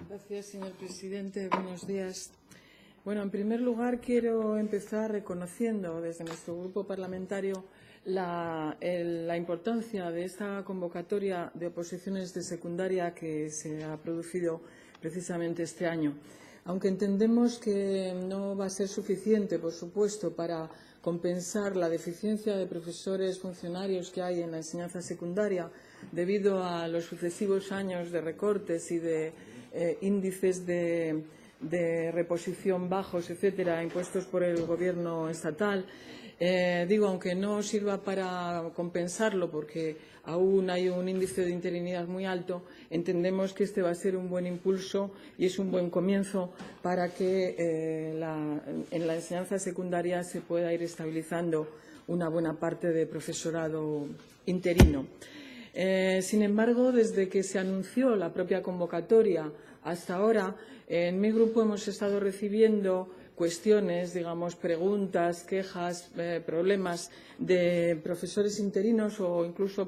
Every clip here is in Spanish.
Gracias, señor presidente. Buenos días. Bueno, en primer lugar, quiero empezar reconociendo desde nuestro grupo parlamentario la importancia de esta convocatoria de oposiciones de secundaria que se ha producido precisamente este año. Aunque entendemos que no va a ser suficiente, por supuesto, para compensar la deficiencia de profesores funcionarios que hay en la enseñanza secundaria debido a los sucesivos años de recortes y de índices de reposición bajos, etcétera, impuestos por el Gobierno estatal. Aunque no sirva para compensarlo porque aún hay un índice de interinidad muy alto, entendemos que este va a ser un buen impulso y es un buen comienzo para que en la enseñanza secundaria se pueda ir estabilizando una buena parte de profesorado interino. Sin embargo, desde que se anunció la propia convocatoria hasta ahora, en mi grupo hemos estado recibiendo cuestiones, preguntas, quejas, problemas de profesores interinos o incluso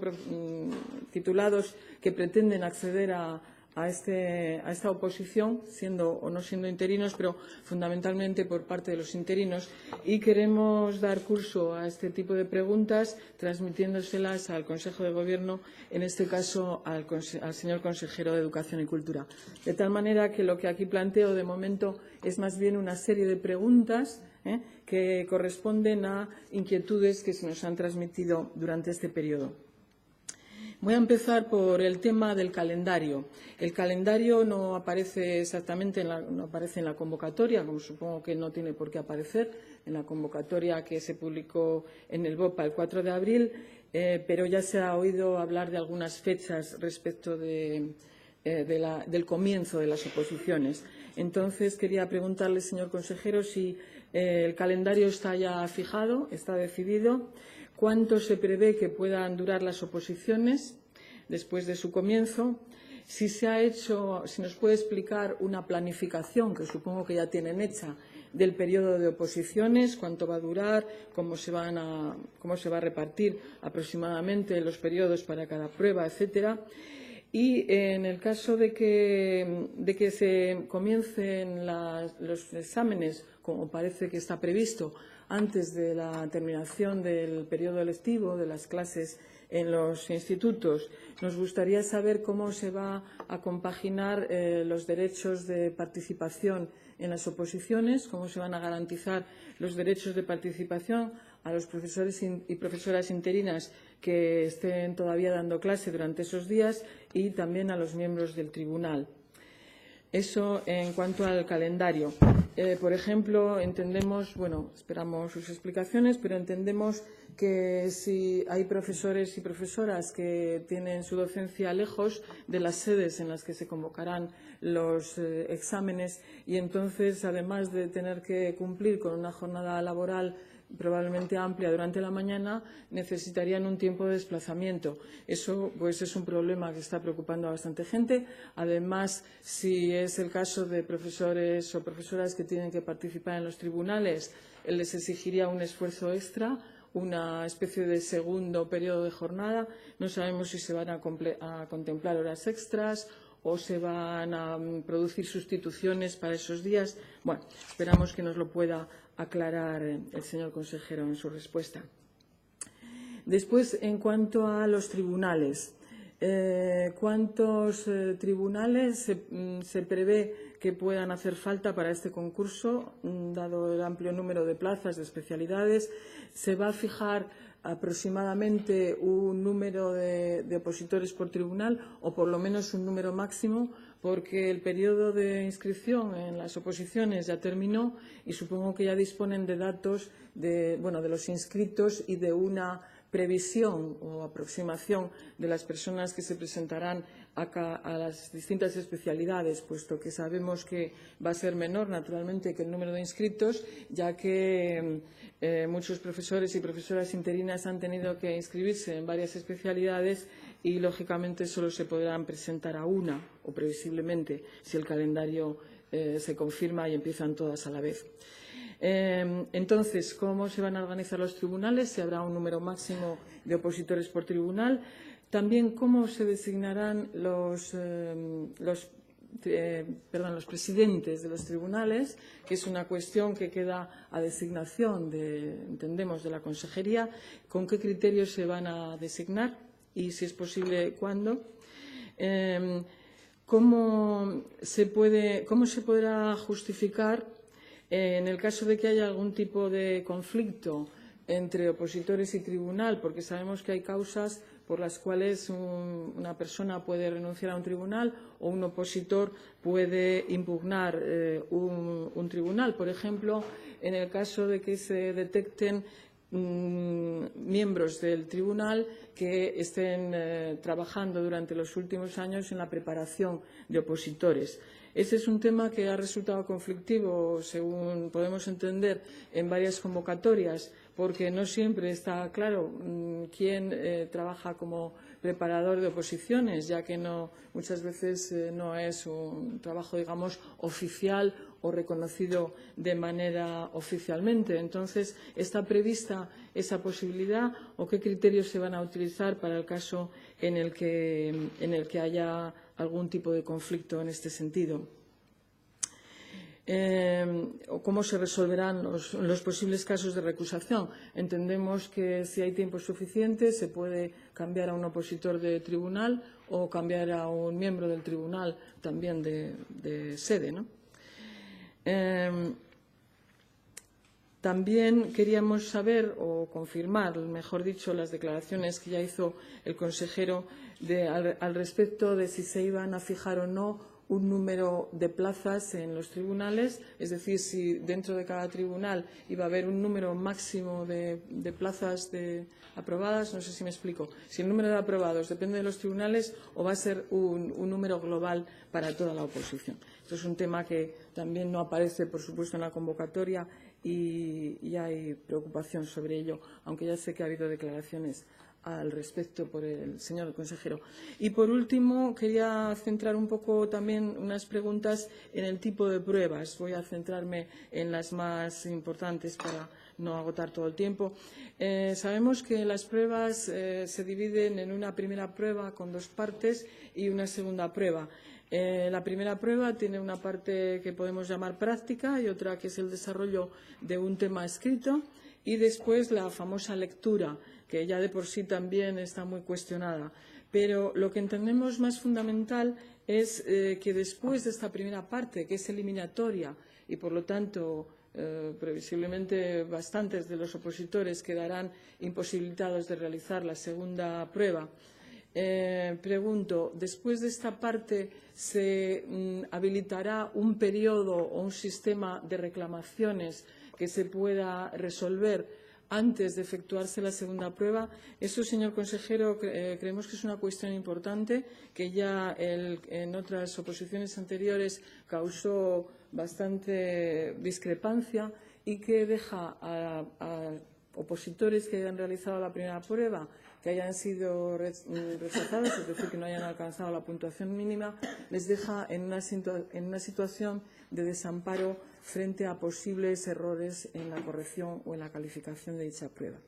titulados que pretenden acceder a esta oposición, siendo o no siendo interinos, pero fundamentalmente por parte de los interinos, y queremos dar curso a este tipo de preguntas, transmitiéndoselas al Consejo de Gobierno, en este caso al señor consejero de Educación y Cultura. De tal manera que lo que aquí planteo de momento es más bien una serie de preguntas que corresponden a inquietudes que se nos han transmitido durante este periodo. Voy a empezar por el tema del calendario. El calendario no aparece exactamente no aparece en la convocatoria, como supongo que no tiene por qué aparecer en la convocatoria que se publicó en el BOPA el 4 de abril, pero ya se ha oído hablar de algunas fechas respecto del comienzo de las oposiciones. Entonces, quería preguntarle, señor consejero, si el calendario está ya fijado, está decidido. ¿Cuánto se prevé que puedan durar las oposiciones después de su comienzo? Si nos puede explicar una planificación, que supongo que ya tienen hecha, del periodo de oposiciones, cuánto va a durar, cómo se va a repartir aproximadamente los periodos para cada prueba, etcétera. Y en el caso de que se comiencen los exámenes, como parece que está previsto, antes de la terminación del periodo lectivo, de las clases en los institutos, nos gustaría saber cómo se va a compaginar los derechos de participación en las oposiciones, cómo se van a garantizar los derechos de participación a los profesores y profesoras interinas que estén todavía dando clase durante esos días y también a los miembros del tribunal. Eso en cuanto al calendario. Por ejemplo, esperamos sus explicaciones, pero entendemos que si hay profesores y profesoras que tienen su docencia lejos de las sedes en las que se convocarán los exámenes y entonces, además de tener que cumplir con una jornada laboral probablemente amplia durante la mañana, necesitarían un tiempo de desplazamiento. Eso es un problema que está preocupando a bastante gente. Además, si es el caso de profesores o profesoras que tienen que participar en los tribunales, les exigiría un esfuerzo extra, una especie de segundo periodo de jornada. No sabemos si se van a contemplar horas extras o se van a producir sustituciones para esos días. Bueno, esperamos que nos lo pueda aclarar el señor consejero en su respuesta. Después, en cuanto a los tribunales, ¿cuántos tribunales se prevé que puedan hacer falta para este concurso, dado el amplio número de plazas de especialidades? ¿Se va a fijar aproximadamente un número de opositores por tribunal o por lo menos un número máximo? Porque el periodo de inscripción en las oposiciones ya terminó y supongo que ya disponen de datos de los inscritos y de una previsión o aproximación de las personas que se presentarán a las distintas especialidades, puesto que sabemos que va a ser menor, naturalmente, que el número de inscritos, ya que muchos profesores y profesoras interinas han tenido que inscribirse en varias especialidades y, lógicamente, solo se podrán presentar a una, o previsiblemente, si el calendario se confirma y empiezan todas a la vez. Entonces, ¿cómo se van a organizar los tribunales? Si habrá un número máximo de opositores por tribunal. También, ¿cómo se designarán los los presidentes de los tribunales, que es una cuestión que queda a designación, entendemos, de la Consejería. ¿Con qué criterios se van a designar? Y, si es posible, ¿cuándo? ¿Cómo se podrá justificar en el caso de que haya algún tipo de conflicto entre opositores y tribunal? Porque sabemos que hay causas por las cuales una persona puede renunciar a un tribunal o un opositor puede impugnar un tribunal. Por ejemplo, en el caso de que se detecten miembros del tribunal que estén trabajando durante los últimos años en la preparación de opositores. Ese es un tema que ha resultado conflictivo, según podemos entender, en varias convocatorias, porque no siempre está claro quién trabaja como preparador de oposiciones, ya que muchas veces no es un trabajo, digamos, oficial o reconocido de manera oficialmente. Entonces, ¿está prevista esa posibilidad o qué criterios se van a utilizar para el caso en el que haya algún tipo de conflicto en este sentido? O cómo se resolverán los posibles casos de recusación. Entendemos que si hay tiempo suficiente se puede cambiar a un opositor de tribunal o cambiar a un miembro del tribunal también de sede, ¿no? También queríamos saber o confirmar, mejor dicho, las declaraciones que ya hizo el consejero al respecto de si se iban a fijar o no un número de plazas en los tribunales, es decir, si dentro de cada tribunal iba a haber un número máximo de plazas aprobadas. No sé si me explico. Si el número de aprobados depende de los tribunales o va a ser un número global para toda la oposición. Esto es un tema que también no aparece, por supuesto, en la convocatoria y hay preocupación sobre ello, aunque ya sé que ha habido declaraciones al respecto por el señor consejero. Y, por último, quería centrar un poco también unas preguntas en el tipo de pruebas. Voy a centrarme en las más importantes para no agotar todo el tiempo. Sabemos que las pruebas se dividen en una primera prueba con dos partes y una segunda prueba. La primera prueba tiene una parte que podemos llamar práctica y otra que es el desarrollo de un tema escrito, y después la famosa lectura, que ya de por sí también está muy cuestionada. Pero lo que entendemos más fundamental es que después de esta primera parte, que es eliminatoria y, por lo tanto, previsiblemente bastantes de los opositores quedarán imposibilitados de realizar la segunda prueba, pregunto, después de esta parte se habilitará un periodo o un sistema de reclamaciones que se pueda resolver antes de efectuarse la segunda prueba. Eso, señor consejero, creemos que es una cuestión importante que ya en otras oposiciones anteriores causó bastante discrepancia y que deja a opositores que hayan realizado la primera prueba, que hayan sido rechazados, es decir, que no hayan alcanzado la puntuación mínima, les deja en una situación de desamparo frente a posibles errores en la corrección o en la calificación de dicha prueba.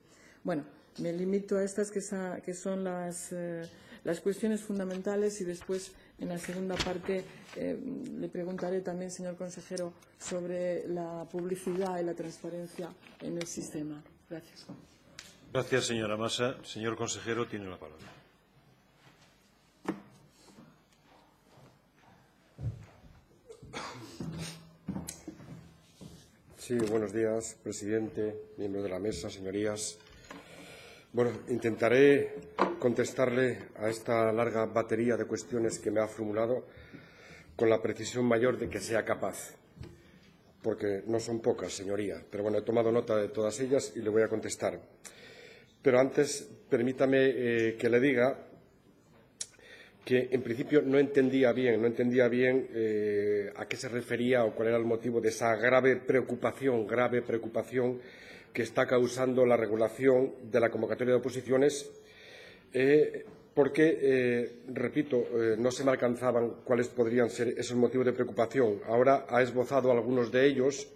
Bueno, me limito a estas que son las cuestiones fundamentales y después, en la segunda parte, le preguntaré también, señor consejero, sobre la publicidad y la transparencia en el sistema. Gracias. Gracias, señora Massa. Señor consejero, tiene la palabra. Sí, buenos días, presidente, miembros de la mesa, señorías. Bueno, intentaré contestarle a esta larga batería de cuestiones que me ha formulado con la precisión mayor de que sea capaz, porque no son pocas, señoría. Pero bueno, he tomado nota de todas ellas y le voy a contestar. Pero antes, permítame que le diga que, en principio, no entendía bien a qué se refería o cuál era el motivo de esa grave preocupación que está causando la regulación de la convocatoria de oposiciones, porque, repito, no se me alcanzaban cuáles podrían ser esos motivos de preocupación. Ahora ha esbozado algunos de ellos,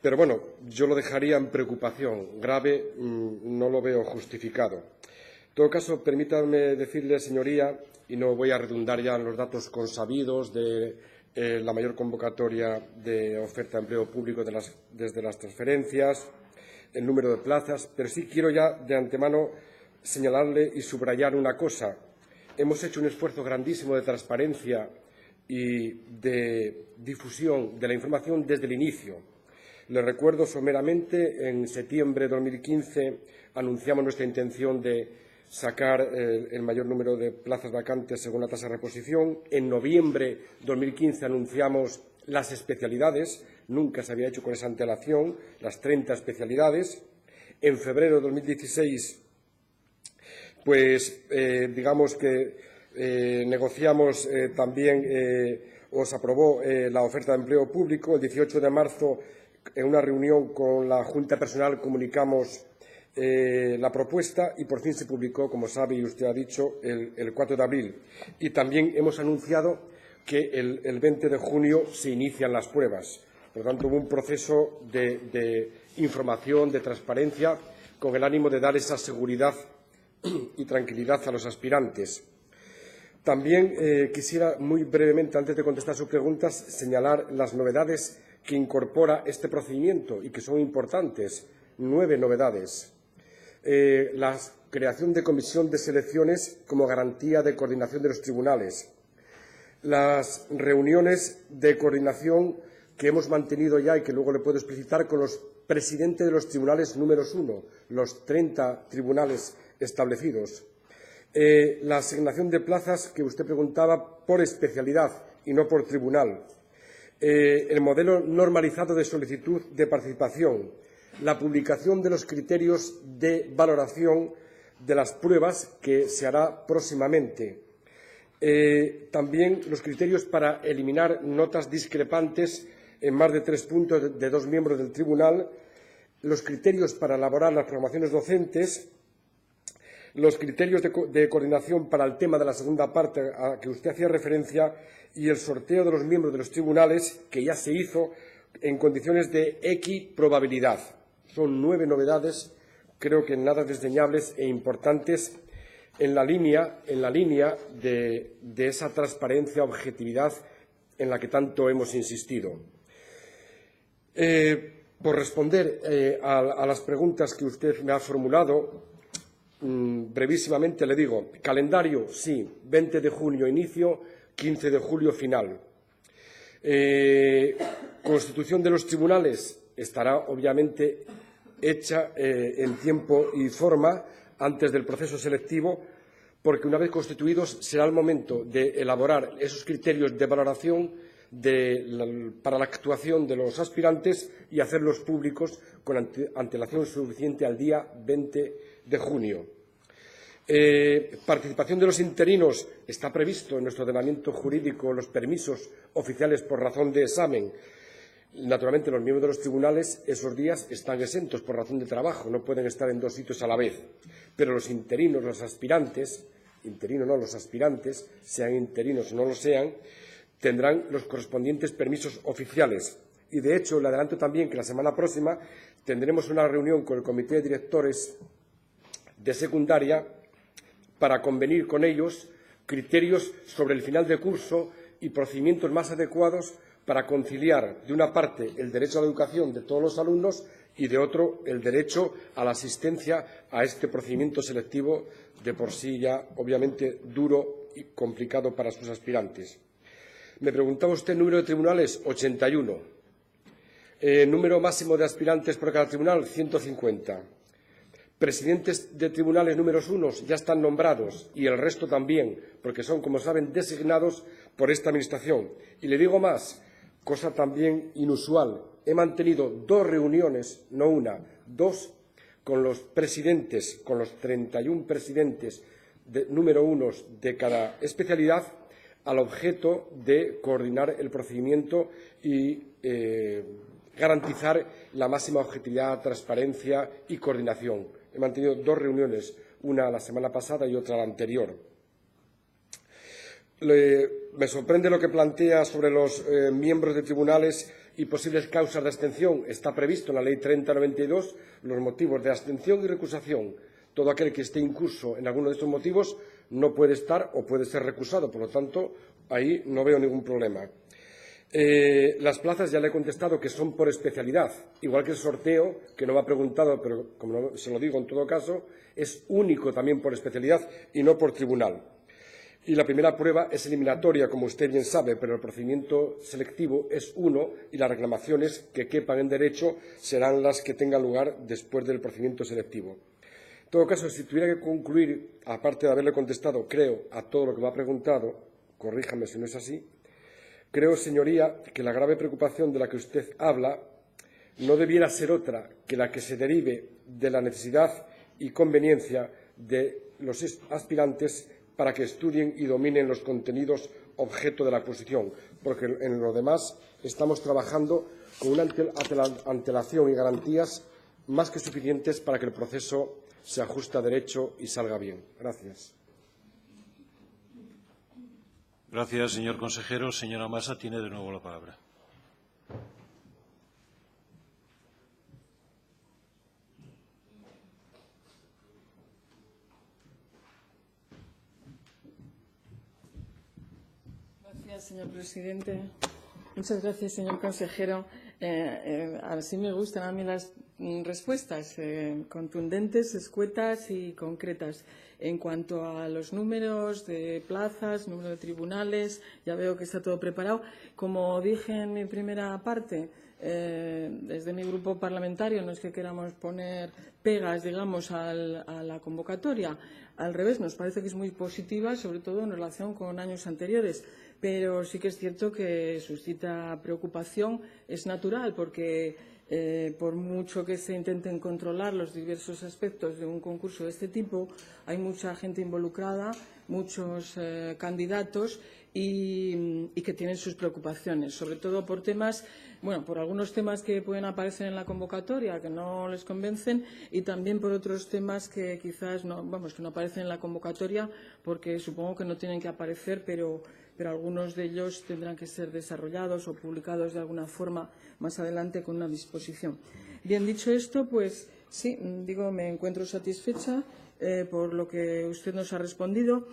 pero bueno, yo lo dejaría en preocupación. Grave no lo veo justificado. En todo caso, permítanme decirle, señoría, y no voy a redundar ya en los datos consabidos de la mayor convocatoria de oferta de empleo público desde las transferencias, el número de plazas, pero sí quiero ya de antemano señalarle y subrayar una cosa. Hemos hecho un esfuerzo grandísimo de transparencia y de difusión de la información desde el inicio. Les recuerdo someramente, en septiembre de 2015 anunciamos nuestra intención de sacar el mayor número de plazas vacantes según la tasa de reposición. En noviembre de 2015 anunciamos las especialidades, nunca se había hecho con esa antelación, las 30 especialidades. En febrero de 2016, pues digamos que negociamos también, o se aprobó la oferta de empleo público. El 18 de marzo, en una reunión con la Junta de Personal, comunicamos la propuesta y por fin se publicó, como sabe y usted ha dicho, el 4 de abril. Y también hemos anunciado que el 20 de junio se inician las pruebas. Por lo tanto, hubo un proceso de información, de transparencia, con el ánimo de dar esa seguridad y tranquilidad a los aspirantes. También quisiera, muy brevemente, antes de contestar sus preguntas, señalar las novedades que incorpora este procedimiento y que son importantes. 9 novedades. La creación de comisión de selecciones como garantía de coordinación de los tribunales. Las reuniones de coordinación que hemos mantenido ya y que luego le puedo explicitar con los presidentes de los tribunales números 1, los 30 tribunales establecidos. La asignación de plazas que usted preguntaba por especialidad y no por tribunal. El modelo normalizado de solicitud de participación. La publicación de los criterios de valoración de las pruebas que se hará próximamente. También los criterios para eliminar notas discrepantes en más de 3 puntos de 2 miembros del tribunal. Los criterios para elaborar las programaciones docentes. Los criterios de coordinación para el tema de la segunda parte a que usted hacía referencia y el sorteo de los miembros de los tribunales, que ya se hizo en condiciones de equiprobabilidad. Son 9 novedades, creo que nada desdeñables e importantes en la línea de esa transparencia, objetividad en la que tanto hemos insistido. Por responder a las preguntas que usted me ha formulado, brevísimamente le digo, calendario, sí, 20 de junio inicio, 15 de julio final. Constitución de los tribunales estará obviamente hecha en tiempo y forma antes del proceso selectivo, porque una vez constituidos será el momento de elaborar esos criterios de valoración para la actuación de los aspirantes y hacerlos públicos con antelación suficiente al día 20 de junio. Participación de los interinos. Está previsto en nuestro ordenamiento jurídico los permisos oficiales por razón de examen. Naturalmente, los miembros de los tribunales esos días están exentos por razón de trabajo, no pueden estar en 2 sitios a la vez. Pero los interinos, los aspirantes, los aspirantes, sean interinos o no lo sean, tendrán los correspondientes permisos oficiales. Y, de hecho, le adelanto también que la semana próxima tendremos una reunión con el Comité de Directores de Secundaria para convenir con ellos criterios sobre el final de curso y procedimientos más adecuados para conciliar, de una parte, el derecho a la educación de todos los alumnos y, de otro, el derecho a la asistencia a este procedimiento selectivo de por sí ya, obviamente, duro y complicado para sus aspirantes. Me preguntaba usted el número de tribunales, 81. Número máximo de aspirantes por cada tribunal, 150. Presidentes de tribunales números 1 ya están nombrados y el resto también, porque son, como saben, designados por esta Administración. Y le digo más, cosa también inusual, he mantenido 2 reuniones, no una, 2, con los presidentes, con los 31 presidentes número 1 de cada especialidad, al objeto de coordinar el procedimiento y garantizar la máxima objetividad, transparencia y coordinación. He mantenido 2 reuniones, una la semana pasada y otra la anterior. Me sorprende lo que plantea sobre los miembros de tribunales y posibles causas de abstención. Está previsto en la Ley 30/92 los motivos de abstención y recusación. Todo aquel que esté incurso en alguno de estos motivos no puede estar o puede ser recusado. Por lo tanto, ahí no veo ningún problema. Las plazas ya le he contestado que son por especialidad, igual que el sorteo, que no me ha preguntado, pero como no, se lo digo en todo caso, es único también por especialidad y no por tribunal. Y la primera prueba es eliminatoria, como usted bien sabe, pero el procedimiento selectivo es uno y las reclamaciones que quepan en derecho serán las que tengan lugar después del procedimiento selectivo. En todo caso, si tuviera que concluir, aparte de haberle contestado, creo, a todo lo que me ha preguntado, corríjame si no es así, creo, señoría, que la grave preocupación de la que usted habla no debiera ser otra que la que se derive de la necesidad y conveniencia de los aspirantes para que estudien y dominen los contenidos objeto de la oposición, porque en lo demás estamos trabajando con una antelación y garantías más que suficientes para que el proceso se ajuste a derecho y salga bien. Gracias. Gracias, señor consejero. Señora Massa tiene de nuevo la palabra. Gracias, señor presidente. Muchas gracias, señor consejero. Así me gustan a mí las respuestas contundentes, escuetas y concretas. En cuanto a los números de plazas, número de tribunales, ya veo que está todo preparado. Como dije en mi primera parte, desde mi grupo parlamentario no es que queramos poner pegas, digamos, a la convocatoria. Al revés, nos parece que es muy positiva, sobre todo en relación con años anteriores. Pero sí que es cierto que suscita preocupación. Es natural porque por mucho que se intenten controlar los diversos aspectos de un concurso de este tipo, hay mucha gente involucrada, muchos candidatos y que tienen sus preocupaciones, sobre todo por temas, bueno, por algunos temas que pueden aparecer en la convocatoria que no les convencen y también por otros temas que quizás no, que no aparecen en la convocatoria porque supongo que no tienen que aparecer, pero algunos de ellos tendrán que ser desarrollados o publicados de alguna forma más adelante con una disposición. Bien, dicho esto, pues sí, me encuentro satisfecha por lo que usted nos ha respondido.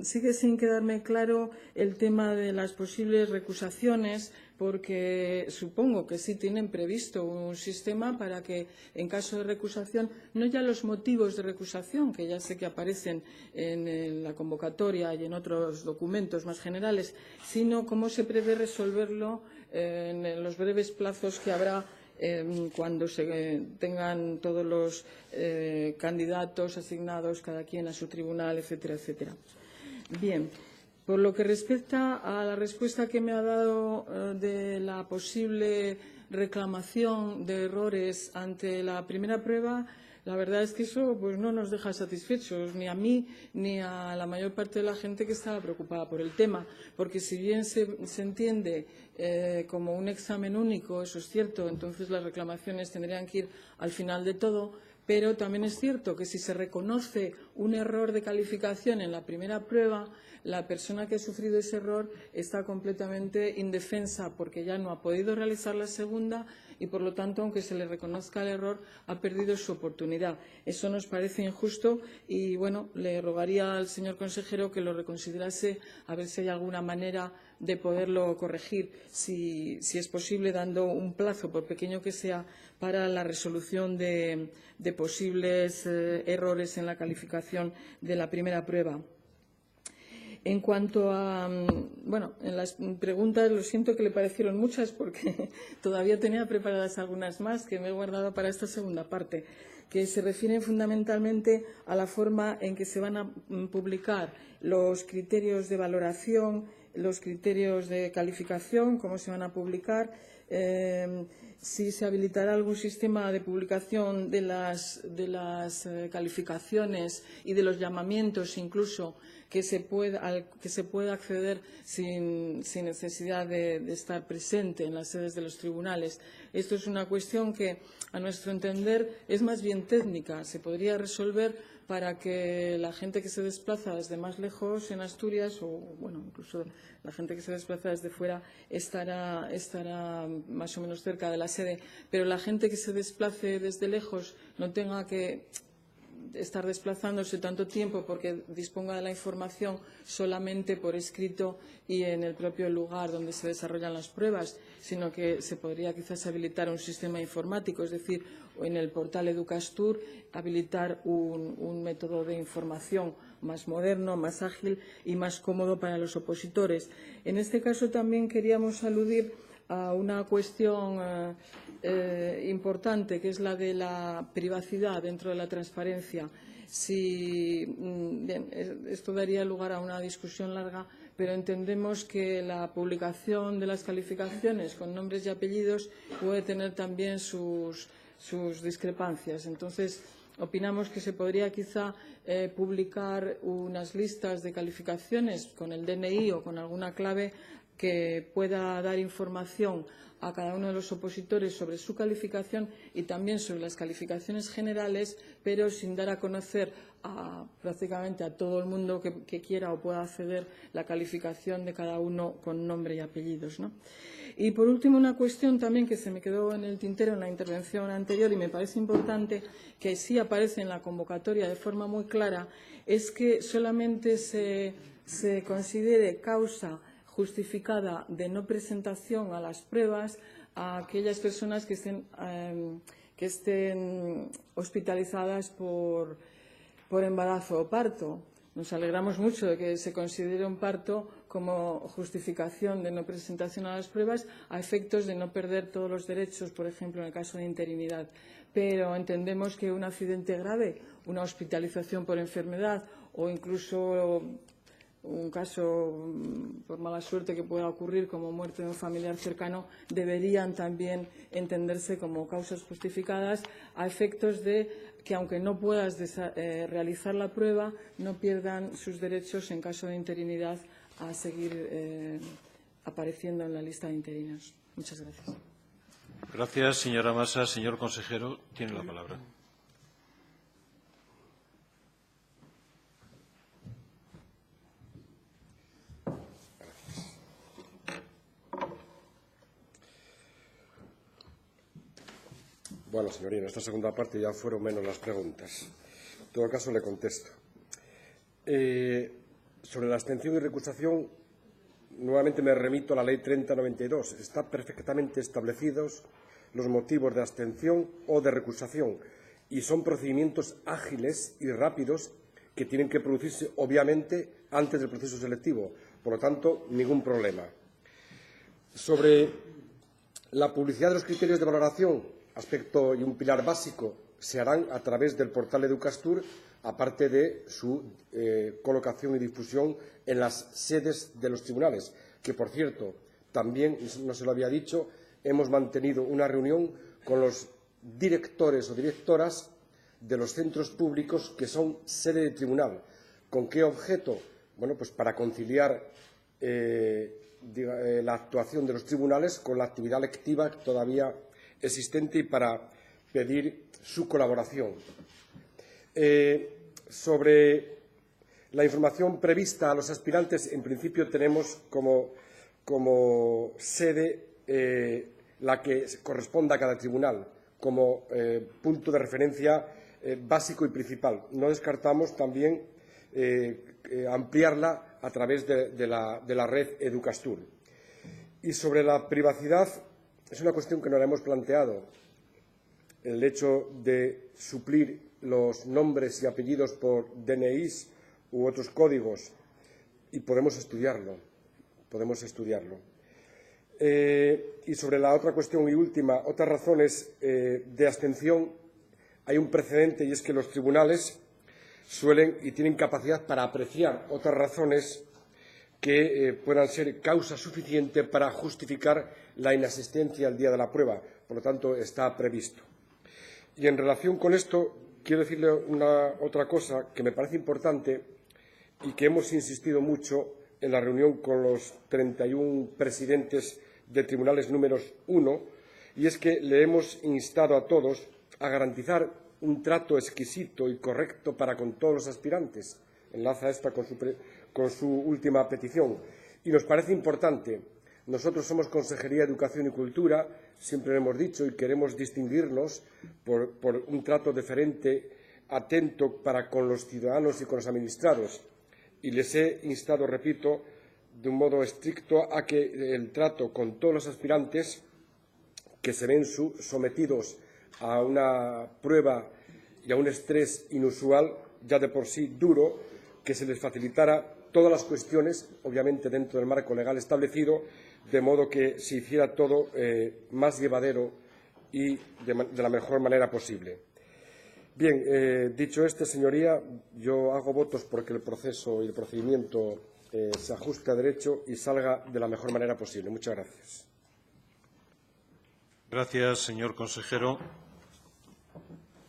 Sigue sin quedarme claro el tema de las posibles recusaciones, porque supongo que sí tienen previsto un sistema para que, en caso de recusación, no ya los motivos de recusación, que ya sé que aparecen en la convocatoria y en otros documentos más generales, sino cómo se prevé resolverlo en los breves plazos que habrá cuando se tengan todos los candidatos asignados, cada quien a su tribunal, etcétera, etcétera. Bien, por lo que respecta a la respuesta que me ha dado de la posible reclamación de errores ante la primera prueba, la verdad es que eso pues, no nos deja satisfechos, ni a mí ni a la mayor parte de la gente que estaba preocupada por el tema, porque si bien se entiende como un examen único, eso es cierto, entonces las reclamaciones tendrían que ir al final de todo, pero también es cierto que si se reconoce un error de calificación en la primera prueba, la persona que ha sufrido ese error está completamente indefensa porque ya no ha podido realizar la segunda y, por lo tanto, aunque se le reconozca el error, ha perdido su oportunidad. Eso nos parece injusto y, bueno, le rogaría al señor consejero que lo reconsiderase a ver si hay alguna manera de poderlo corregir, si es posible, dando un plazo, por pequeño que sea, para la resolución de posibles errores en la calificación de la primera prueba. En cuanto a, en las preguntas, lo siento que le parecieron muchas porque todavía tenía preparadas algunas más que me he guardado para esta segunda parte, que se refieren fundamentalmente a la forma en que se van a publicar los criterios de valoración, los criterios de calificación, cómo se van a publicar, si se habilitará algún sistema de publicación de las calificaciones y de los llamamientos incluso al que se pueda acceder sin necesidad de estar presente en las sedes de los tribunales. Esto es una cuestión que, a nuestro entender, es más bien técnica. Se podría resolver para que la gente que se desplaza desde más lejos en Asturias, o incluso la gente que se desplaza desde fuera, estará más o menos cerca de la sede, pero la gente que se desplace desde lejos no tenga que estar desplazándose tanto tiempo porque disponga de la información solamente por escrito y en el propio lugar donde se desarrollan las pruebas, sino que se podría quizás habilitar un sistema informático, es decir, en el portal Educastur habilitar un método de información más moderno, más ágil y más cómodo para los opositores. En este caso también queríamos aludir a una cuestión importante, que es la de la privacidad dentro de la transparencia. Bien, esto daría lugar a una discusión larga, pero entendemos que la publicación de las calificaciones con nombres y apellidos puede tener también sus discrepancias. Entonces, opinamos que se podría quizá publicar unas listas de calificaciones con el DNI o con alguna clave que pueda dar información a cada uno de los opositores sobre su calificación y también sobre las calificaciones generales, pero sin dar a conocer prácticamente a todo el mundo que quiera o pueda acceder la calificación de cada uno con nombre y apellidos, ¿no? Y, por último, una cuestión también que se me quedó en el tintero en la intervención anterior y me parece importante, que sí aparece en la convocatoria de forma muy clara, es que solamente se considere causa justificada de no presentación a las pruebas a aquellas personas que estén hospitalizadas por embarazo o parto. Nos alegramos mucho de que se considere un parto como justificación de no presentación a las pruebas a efectos de no perder todos los derechos, por ejemplo, en el caso de interinidad. Pero entendemos que un accidente grave, una hospitalización por enfermedad o incluso un caso por mala suerte que pueda ocurrir como muerte de un familiar cercano deberían también entenderse como causas justificadas a efectos de que, aunque no puedas realizar la prueba, no pierdan sus derechos en caso de interinidad a seguir apareciendo en la lista de interinos. Muchas gracias. Gracias, señora Masa. Señor consejero, tiene la palabra. Bueno, señoría, en esta segunda parte ya fueron menos las preguntas. En todo caso, le contesto. Sobre la abstención y recusación, nuevamente me remito a la Ley 30/92. Están perfectamente establecidos los motivos de abstención o de recusación y son procedimientos ágiles y rápidos que tienen que producirse, obviamente, antes del proceso selectivo. Por lo tanto, ningún problema. Sobre la publicidad de los criterios de valoración, aspecto y un pilar básico, se harán a través del portal Educastur, aparte de su colocación y difusión en las sedes de los tribunales, que, por cierto, también, no se lo había dicho, hemos mantenido una reunión con los directores o directoras de los centros públicos que son sede de tribunal. ¿Con qué objeto? Bueno, pues para conciliar la actuación de los tribunales con la actividad lectiva todavía existente y para pedir su colaboración. Sobre la información prevista a los aspirantes, en principio tenemos como sede la que corresponda a cada tribunal, como punto de referencia básico y principal. No descartamos también ampliarla a través de la red Educastur. Y sobre la privacidad, es una cuestión que nos la hemos planteado, el hecho de suplir los nombres y apellidos por DNIs u otros códigos, y podemos estudiarlo. Y sobre la otra cuestión y última, otras razones de abstención, hay un precedente y es que los tribunales suelen y tienen capacidad para apreciar otras razones que puedan ser causa suficiente para justificar la inasistencia al día de la prueba. Por lo tanto, está previsto. Y en relación con esto, quiero decirle otra cosa que me parece importante y que hemos insistido mucho en la reunión con los 31 presidentes de tribunales números 1, y es que le hemos instado a todos a garantizar un trato exquisito y correcto para con todos los aspirantes. Enlaza esta con su última petición. Y nos parece importante. Nosotros somos Consejería de Educación y Cultura, siempre lo hemos dicho, y queremos distinguirnos por un trato deferente atento para con los ciudadanos y con los administrados, y les he instado, repito, de un modo estricto a que el trato con todos los aspirantes que se ven sometidos a una prueba y a un estrés inusual, ya de por sí duro, que se les facilitara todas las cuestiones, obviamente dentro del marco legal establecido, de modo que se hiciera todo más llevadero y de la mejor manera posible. Bien, dicho esto, señoría, yo hago votos porque el proceso y el procedimiento se ajuste a derecho y salga de la mejor manera posible. Muchas gracias. Gracias, señor consejero.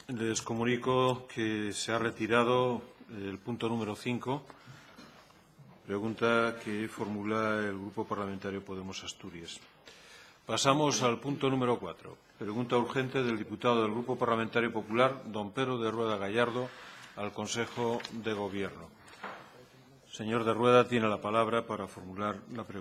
Les comunico que se ha retirado el punto número 5, pregunta que formula el Grupo Parlamentario Podemos Asturias. Pasamos al punto número 4, pregunta urgente del diputado del Grupo Parlamentario Popular, don Pedro de Rueda Gallardo, al Consejo de Gobierno. Señor de Rueda, tiene la palabra para formular la pregunta.